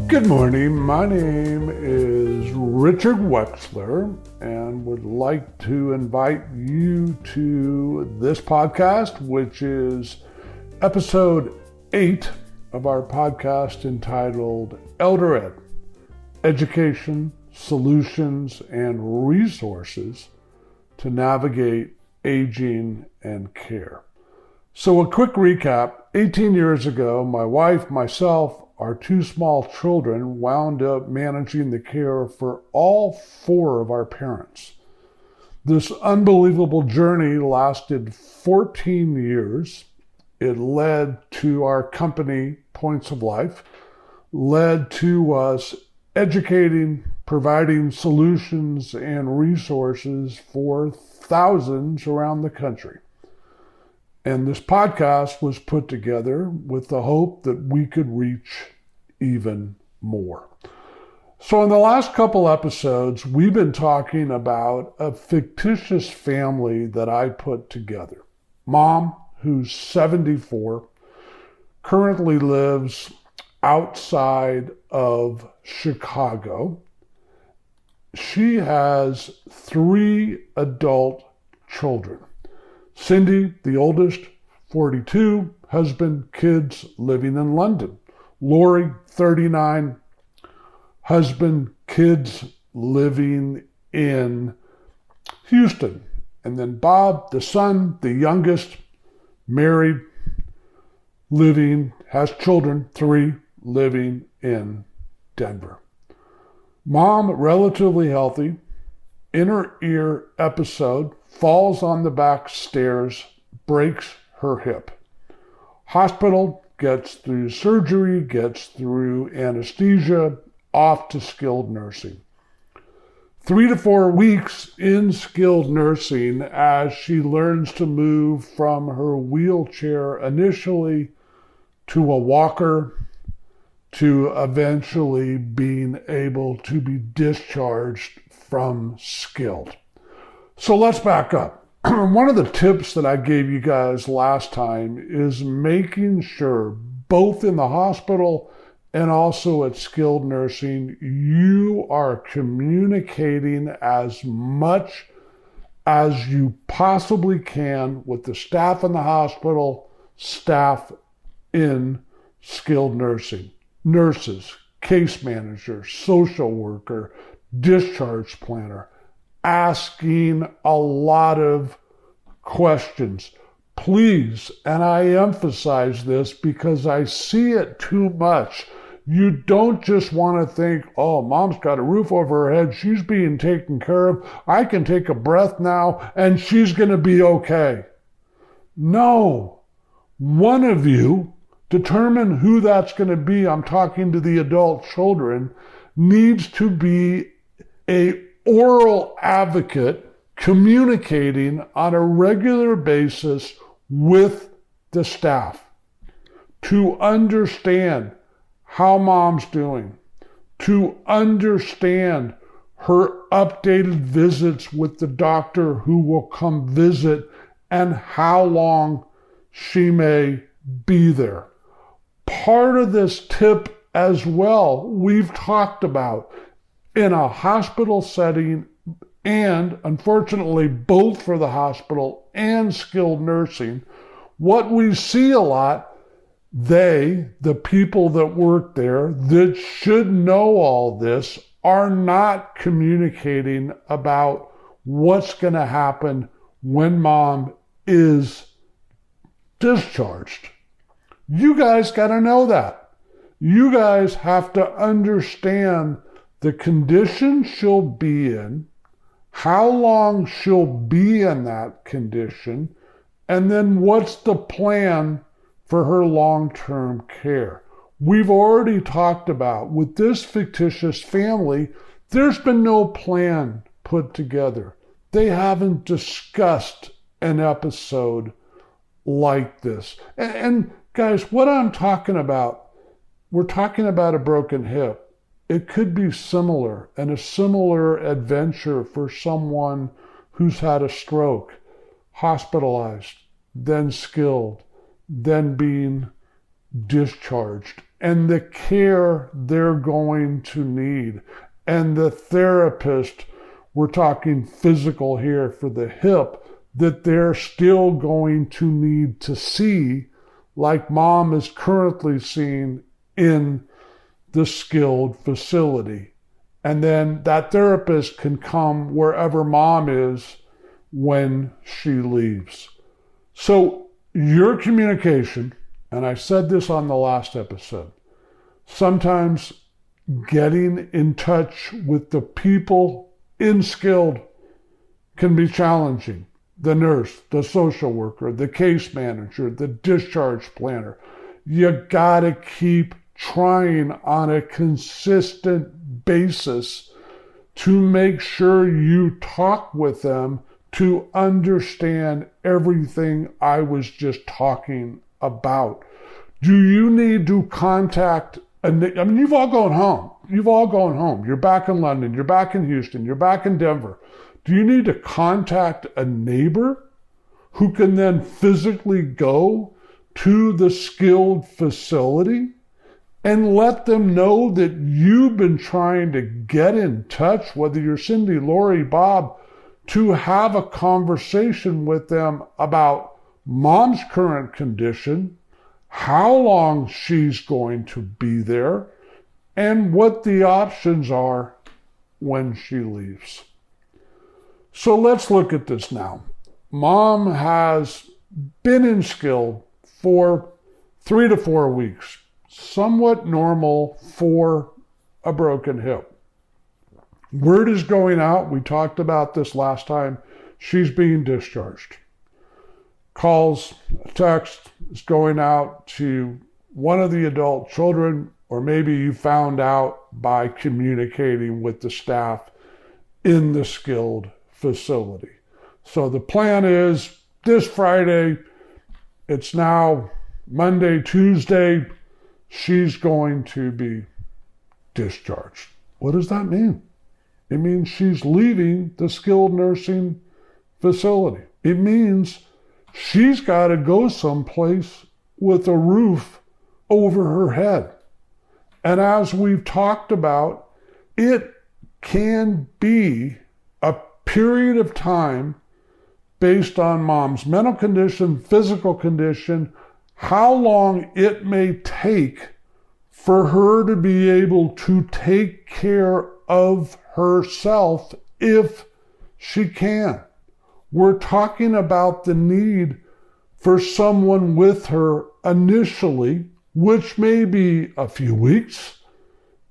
Good morning. My name is Richard Wexler and would like to invite you to this podcast, which is episode 8 of our podcast entitled Elder Ed, Education, Solutions, and Resources to Navigate Aging and Care. So a quick recap. 18 years ago, my wife, myself, our 2 small children wound up managing the care for all 4 of our parents. This unbelievable journey lasted 14 years. It led to our company, Points of Life, led to us educating, providing solutions and resources for thousands around the country. And this podcast was put together with the hope that we could reach even more. So in the last couple episodes, we've been talking about a fictitious family that I put together. Mom, who's 74, currently lives outside of Chicago. She has 3 adult children. Cindy, the oldest, 42, husband, kids living in London. Lori, 39, husband, kids living in Houston. And then Bob, the son, the youngest, married, living, has children, 3, living in Denver. Mom, relatively healthy, inner ear episode, falls on the back stairs, breaks her hip. Hospital, gets through surgery, gets through anesthesia, off to skilled nursing. 3 to 4 weeks in skilled nursing as she learns to move from her wheelchair initially to a walker to eventually being able to be discharged from skilled. So let's back up. One of the tips that I gave you guys last time is making sure, both in the hospital and also at skilled nursing, you are communicating as much as you possibly can with the staff in the hospital, staff in skilled nursing, nurses, case manager, social worker, discharge planner, asking a lot of questions. Please, and I emphasize this because I see it too much. You don't just want to think, oh, mom's got a roof over her head, she's being taken care of, I can take a breath now, and she's going to be okay. No. One of you, determine who that's going to be, I'm talking to the adult children, needs to be a oral advocate communicating on a regular basis with the staff to understand how mom's doing, to understand her updated visits with the doctor who will come visit and how long she may be there. Part of this tip as well, we've talked about in a hospital setting, and unfortunately both for the hospital and skilled nursing, what we see a lot, the people that work there that should know all this, are not communicating about what's going to happen when mom is discharged. You guys got to know that. You guys have to understand the condition she'll be in, how long she'll be in that condition, and then what's the plan for her long-term care. We've already talked about, with this fictitious family, there's been no plan put together. They haven't discussed an episode like this. And guys, what I'm talking about, we're talking about a broken hip. It could be similar, and a similar adventure for someone who's had a stroke, hospitalized, then skilled, then being discharged and the care they're going to need. And the therapist, we're talking physical here for the hip, that they're still going to need to see, like mom is currently seeing in the skilled facility. And then that therapist can come wherever mom is when she leaves. So your communication, and I said this on the last episode, sometimes getting in touch with the people in skilled can be challenging. The nurse, the social worker, the case manager, the discharge planner. You gotta keep trying on a consistent basis to make sure you talk with them to understand everything I was just talking about. Do you need to contact you've all gone home. You've all gone home. You're back in London. You're back in Houston. You're back in Denver. Do you need to contact a neighbor who can then physically go to the skilled facility and let them know that you've been trying to get in touch, whether you're Cindy, Lori, Bob, to have a conversation with them about mom's current condition, how long she's going to be there, and what the options are when she leaves. So let's look at this now. Mom has been in skilled for 3 to 4 weeks, somewhat normal for a broken hip. Word is going out. We talked about this last time. She's being discharged. Calls, text is going out to one of the adult children, or maybe you found out by communicating with the staff in the skilled facility. So the plan is this Friday, it's now Monday, Tuesday, she's going to be discharged. What does that mean? It means she's leaving the skilled nursing facility. It means she's got to go someplace with a roof over her head. And as we've talked about, it can be a period of time based on mom's mental condition, physical condition, how long it may take for her to be able to take care of herself if she can. We're talking about the need for someone with her initially, which may be a few weeks,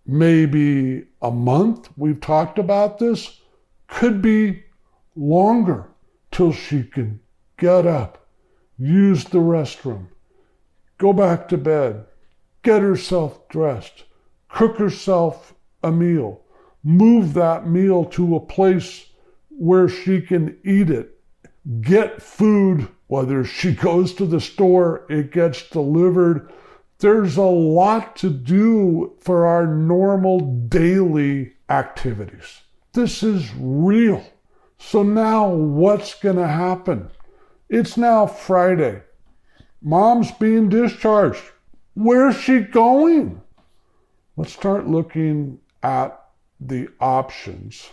maybe a month. We've talked about this. Could be longer till she can get up, use the restroom, go back to bed, get herself dressed, cook herself a meal, move that meal to a place where she can eat it, get food, whether she goes to the store, it gets delivered. There's a lot to do for our normal daily activities. This is real. So now what's going to happen? It's now Friday. Mom's being discharged. Where's she going? Let's start looking at the options.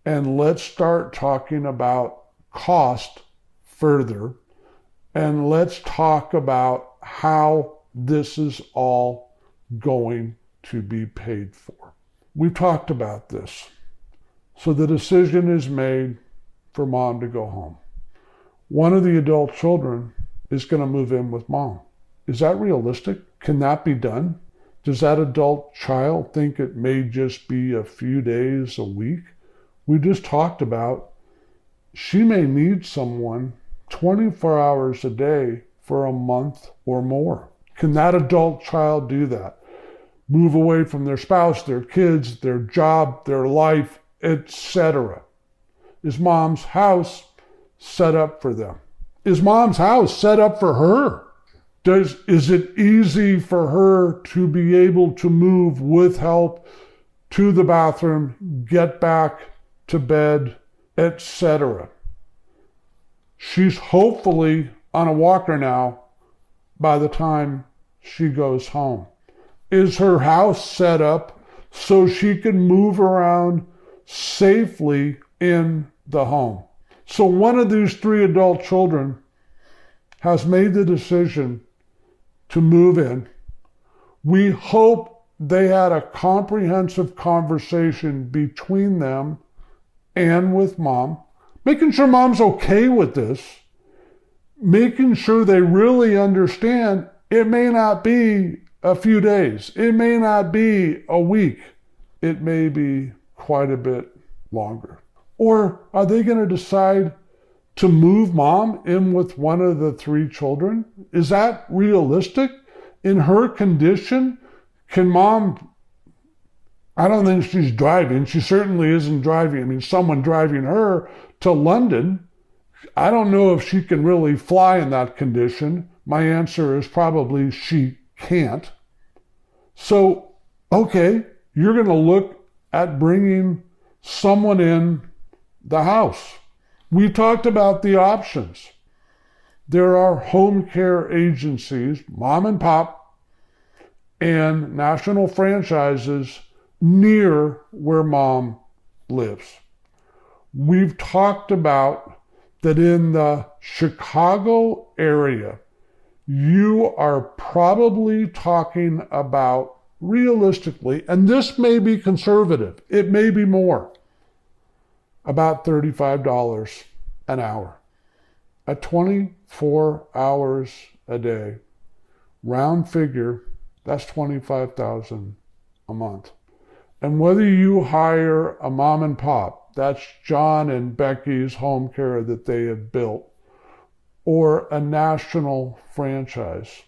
And let's start talking about cost further. And let's talk about how this is all going to be paid for. We've talked about this. So the decision is made for mom to go home. One of the adult children is going to move in with mom. Is that realistic? Can that be done? Does that adult child think it may just be a few days a week? We just talked about she may need someone 24 hours a day for a month or more. Can that adult child do that? Move away from their spouse, their kids, their job, their life, etc. Is mom's house set up for them? Is mom's house set up for her? Is it easy for her to be able to move with help to the bathroom, get back to bed, etc.? She's hopefully on a walker now by the time she goes home. Is her house set up so she can move around safely in the home? So one of these 3 adult children has made the decision to move in. We hope they had a comprehensive conversation between them and with mom, making sure mom's okay with this, making sure they really understand it may not be a few days, it may not be a week, it may be quite a bit longer. Or are they going to decide to move mom in with one of the 3 children? Is that realistic? In her condition, can mom, I don't think she's driving. She certainly isn't driving. I mean, someone driving her to London. I don't know if she can really fly in that condition. My answer is probably she can't. So, okay, you're going to look at bringing someone in the house. We talked about the options. There are home care agencies, mom and pop, and national franchises near where mom lives. We've talked about that in the Chicago area, you are probably talking about realistically, and this may be conservative, it may be more, about $35 an hour. At 24 hours a day, round figure, that's $25,000 a month. And whether you hire a mom and pop, that's John and Becky's home care that they have built, or a national franchise,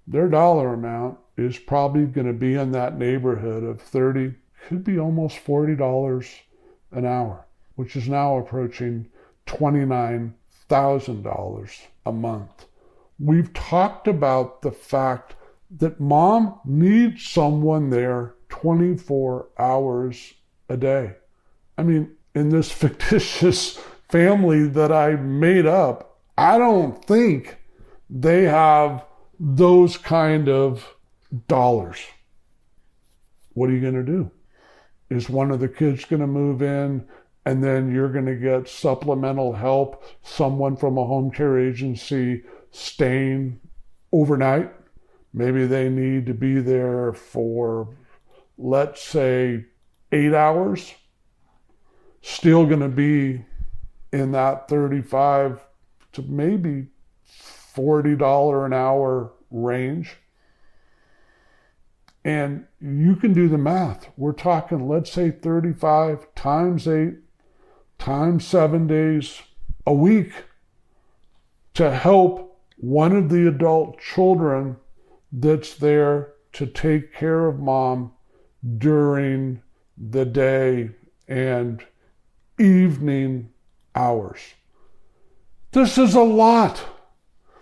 their dollar amount is probably going to be in that neighborhood of $30, could be almost $40 an hour, which is now approaching $29,000 a month. We've talked about the fact that mom needs someone there 24 hours a day. I mean, in this fictitious family that I made up, I don't think they have those kind of dollars. What are you going to do? Is one of the kids going to move in and then you're going to get supplemental help, someone from a home care agency staying overnight? Maybe they need to be there for, let's say, 8 hours. Still going to be in that $35 to maybe $40 an hour range. And you can do the math. We're talking, let's say 35 times 8 times 7 days a week to help one of the adult children that's there to take care of mom during the day and evening hours. This is a lot.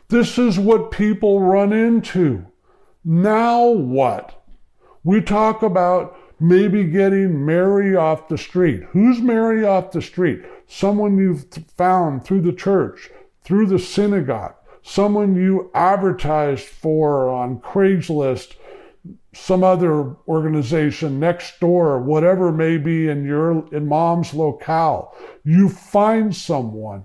This is what people run into. Now what? We talk about maybe getting Mary off the street. Who's Mary off the street? Someone you've found through the church, through the synagogue, someone you advertised for on Craigslist, some other organization next door, whatever may be in mom's locale. You find someone.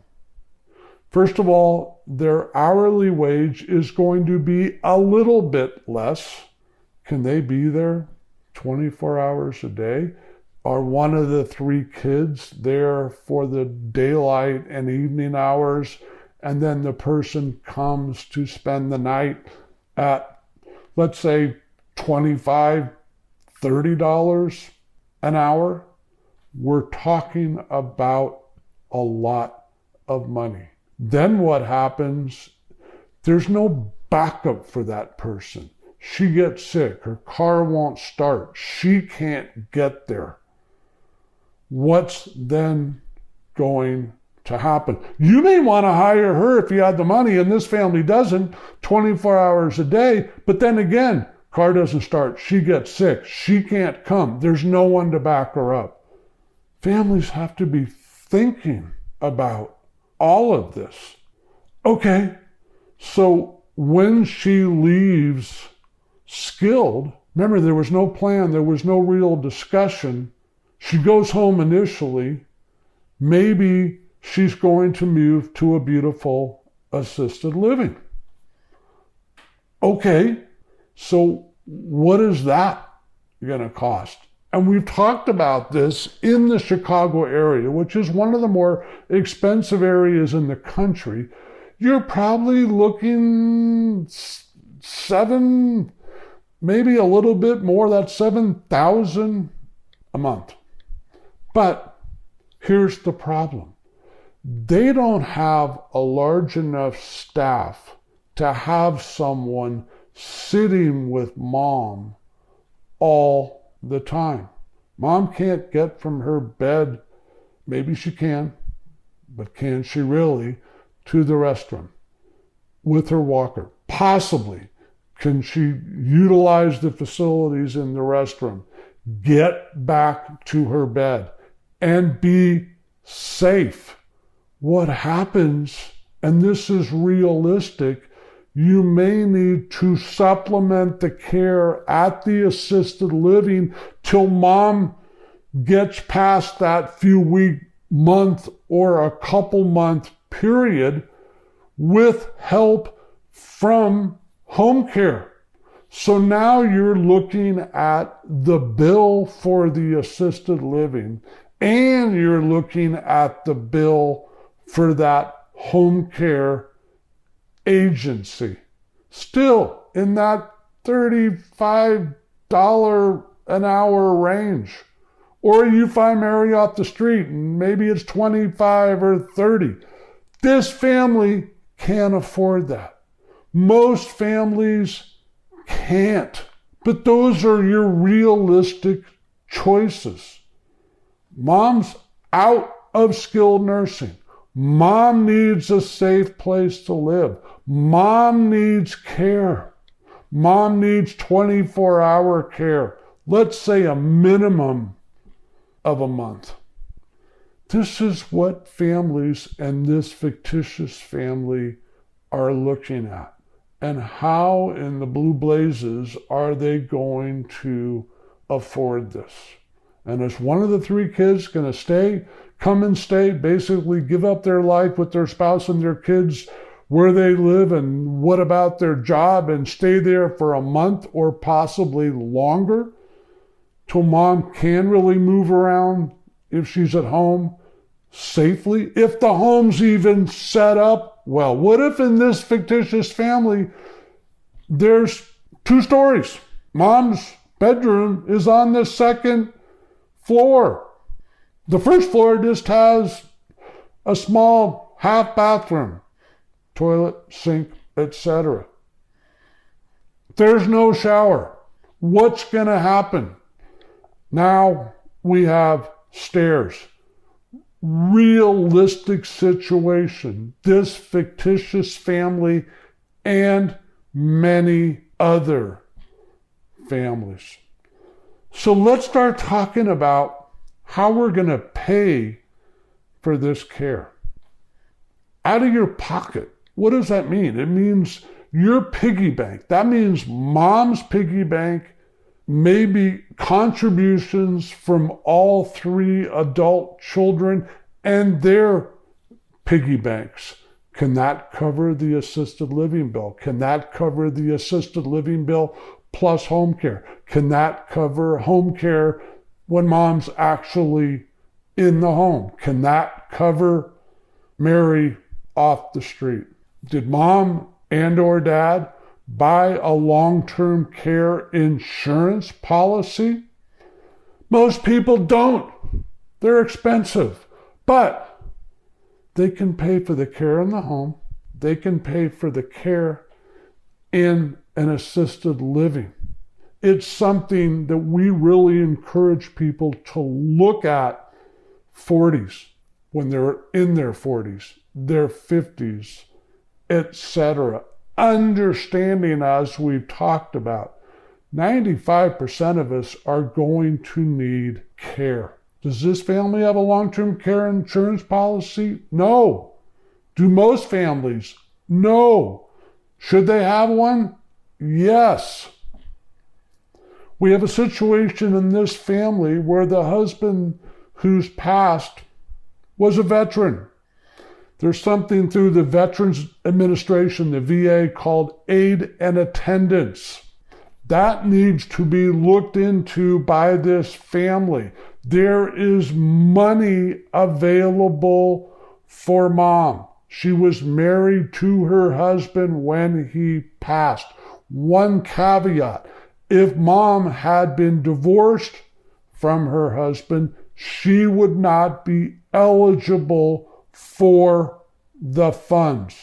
First of all, their hourly wage is going to be a little bit less. Can they be there 24 hours a day? Are one of the 3 kids there for the daylight and evening hours, and then the person comes to spend the night at, let's say, $25, $30 an hour? We're talking about a lot of money. Then what happens? There's no backup for that person. She gets sick, her car won't start, she can't get there. What's then going to happen? You may want to hire her if you had the money, and this family doesn't, 24 hours a day, but then again, car doesn't start, she gets sick, she can't come, there's no one to back her up. Families have to be thinking about all of this. Okay, so when she leaves skilled, Remember, there was no plan. There was no real discussion. She goes home initially. Maybe she's going to move to a beautiful assisted living. Okay, so what is that going to cost? And we've talked about this in the Chicago area, which is one of the more expensive areas in the country. You're probably looking seven, maybe a little bit more, that's $7,000 a month. But here's the problem. They don't have a large enough staff to have someone sitting with mom all the time. Mom can't get from her bed, maybe she can, but can she really, to the restroom with her walker? Possibly. Can she utilize the facilities in the restroom, get back to her bed, and be safe? What happens, and this is realistic, you may need to supplement the care at the assisted living till mom gets past that few week, month, or a couple month period with help from home care. So now you're looking at the bill for the assisted living, and you're looking at the bill for that home care agency. Still in that $35 an hour range. Or you find Mary off the street and maybe it's 25 or 30. This family can't afford that. Most families can't. But those are your realistic choices. Mom's out of skilled nursing. Mom needs a safe place to live. Mom needs care. Mom needs 24-hour care. Let's say a minimum of a month. This is what families and this fictitious family are looking at. And how in the blue blazes are they going to afford this? And is one of the three kids going to come and stay, basically give up their life with their spouse and their kids where they live, and what about their job, and stay there for a month or possibly longer till mom can really move around if she's at home safely? If the home's even set up well. What if in this fictitious family there's 2 stories? Mom's bedroom is on the 2nd floor. The first floor just has a small half bathroom, toilet, sink, etc. There's no shower. What's going to happen? Now we have stairs. Realistic situation. This fictitious family and many other families. So let's start talking about how we're going to pay for this care. Out of your pocket. What does that mean? It means your piggy bank. That means mom's piggy bank, maybe contributions from all 3 adult children and their piggy banks. Can that cover the assisted living bill? Can that cover the assisted living bill plus home care? Can that cover home care when mom's actually in the home? Can that cover Mary off the street? Did mom and or dad buy a long-term care insurance policy? Most people don't. They're expensive. But they can pay for the care in the home. They can pay for the care in an assisted living. It's something that we really encourage people to look at 40s, when they're in their 40s, their 50s, etc. Understanding, as we've talked about, 95% of us are going to need care. Does this family have a long-term care insurance policy? No. Do most families? No. Should they have one? Yes. We have a situation in this family where the husband who's passed was a veteran. There's something through the Veterans Administration, the VA, called aid and attendance. That needs to be looked into by this family. There is money available for mom. She was married to her husband when he passed. One caveat: if mom had been divorced from her husband, she would not be eligible for the funds.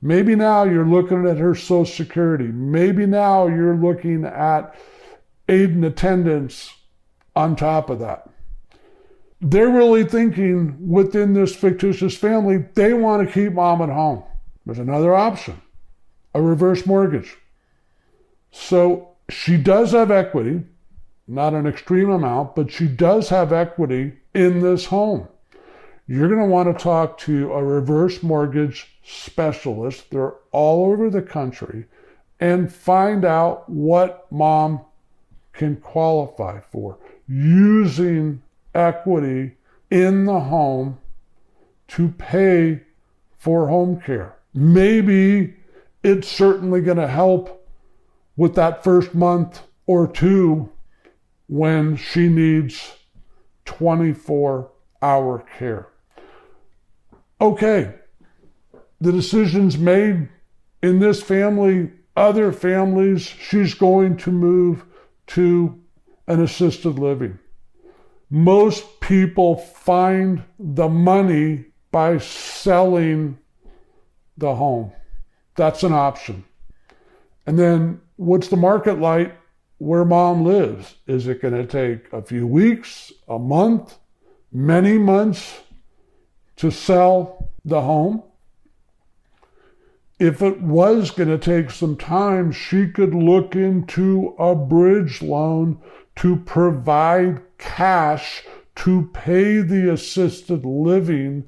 Maybe now you're looking at her Social Security. Maybe now you're looking at aid and attendance on top of that. They're really thinking within this fictitious family, they want to keep mom at home. There's another option: a reverse mortgage. So she does have equity, not an extreme amount, but she does have equity in this home. You're going to want to talk to a reverse mortgage specialist. They're all over the country, and find out what mom can qualify for using equity in the home to pay for home care. Maybe it's certainly going to help with that first month or two when she needs 24-hour care. Okay, the decision's made in this family. Other families, she's going to move to an assisted living. Most people find the money by selling the home. That's an option. And then what's the market like where mom lives? Is it going to take a few weeks, a month, many months to sell the home? If it was going to take some time, she could look into a bridge loan to provide cash to pay the assisted living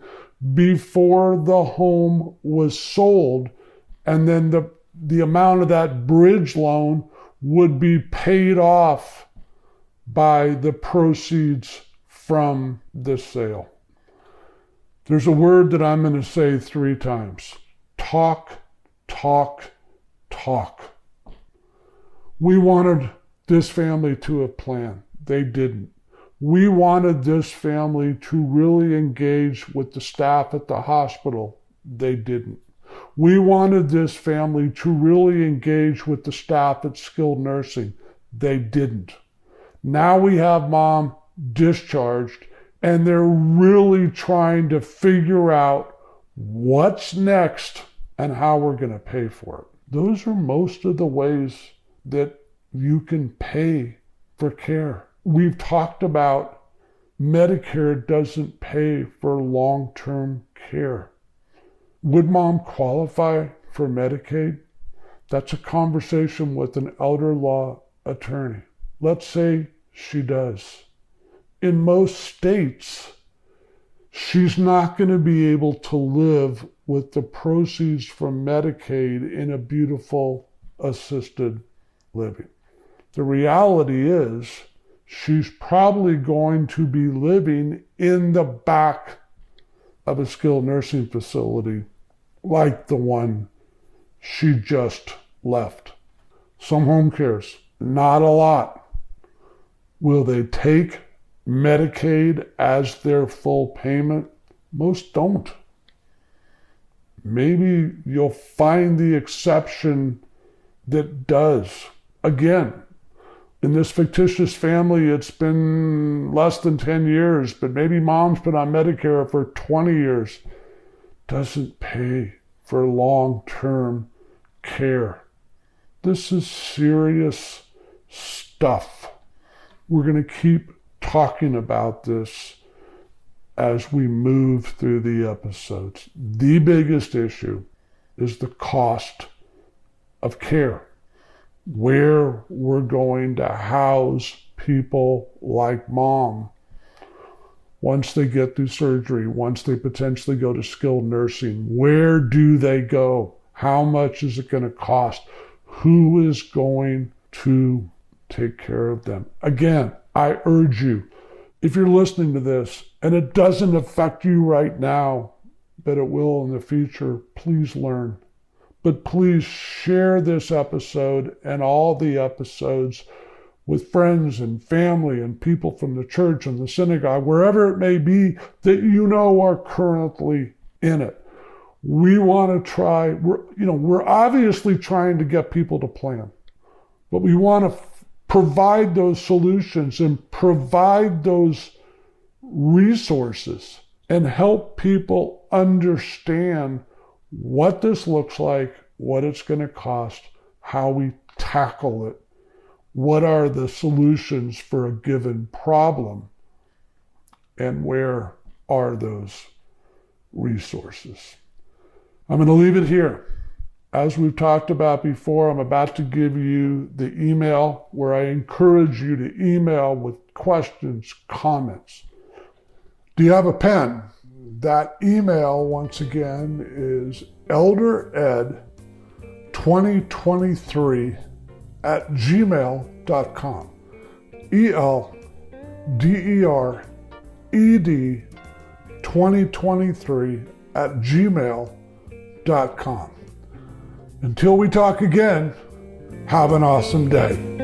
before the home was sold. And then the amount of that bridge loan would be paid off by the proceeds from the sale. There's a word that I'm going to say 3 times. Talk, talk, talk. We wanted this family to have planned. They didn't. We wanted this family to really engage with the staff at the hospital. They didn't. We wanted this family to really engage with the staff at skilled nursing. They didn't. Now we have mom discharged, and they're really trying to figure out what's next and how we're going to pay for it. Those are most of the ways that you can pay for care. We've talked about Medicare doesn't pay for long-term care. Would mom qualify for Medicaid? That's a conversation with an elder law attorney. Let's say she does. In most states, she's not going to be able to live with the proceeds from Medicaid in a beautiful assisted living. The reality is she's probably going to be living in the back of a skilled nursing facility like the one she just left. Some home cares, not a lot. Will they take Medicaid as their full payment? Most don't. Maybe you'll find the exception that does. Again, in this fictitious family, it's been less than 10 years, but maybe mom's been on Medicare for 20 years. Doesn't pay for long-term care. This is serious stuff. We're going to keep talking about this as we move through the episodes. The biggest issue is the cost of care, where we're going to house people like mom once they get through surgery, once they potentially go to skilled nursing. Where do they go? How much is it going to cost? Who is going to take care of them. Again, I urge you, if you're listening to this and it doesn't affect you right now, but it will in the future, please learn. But please share this episode and all the episodes with friends and family and people from the church and the synagogue, wherever it may be that you know are currently in it. We want to try, we're obviously trying to get people to plan, but we want to provide those solutions and provide those resources and help people understand what this looks like, what it's going to cost, how we tackle it, what are the solutions for a given problem, and where are those resources. I'm going to leave it here. As we've talked about before, I'm about to give you the email where I encourage you to email with questions, comments. Do you have a pen? That email, once again, is eldered2023@gmail.com. ELDERED2023@gmail.com. Until we talk again, have an awesome day.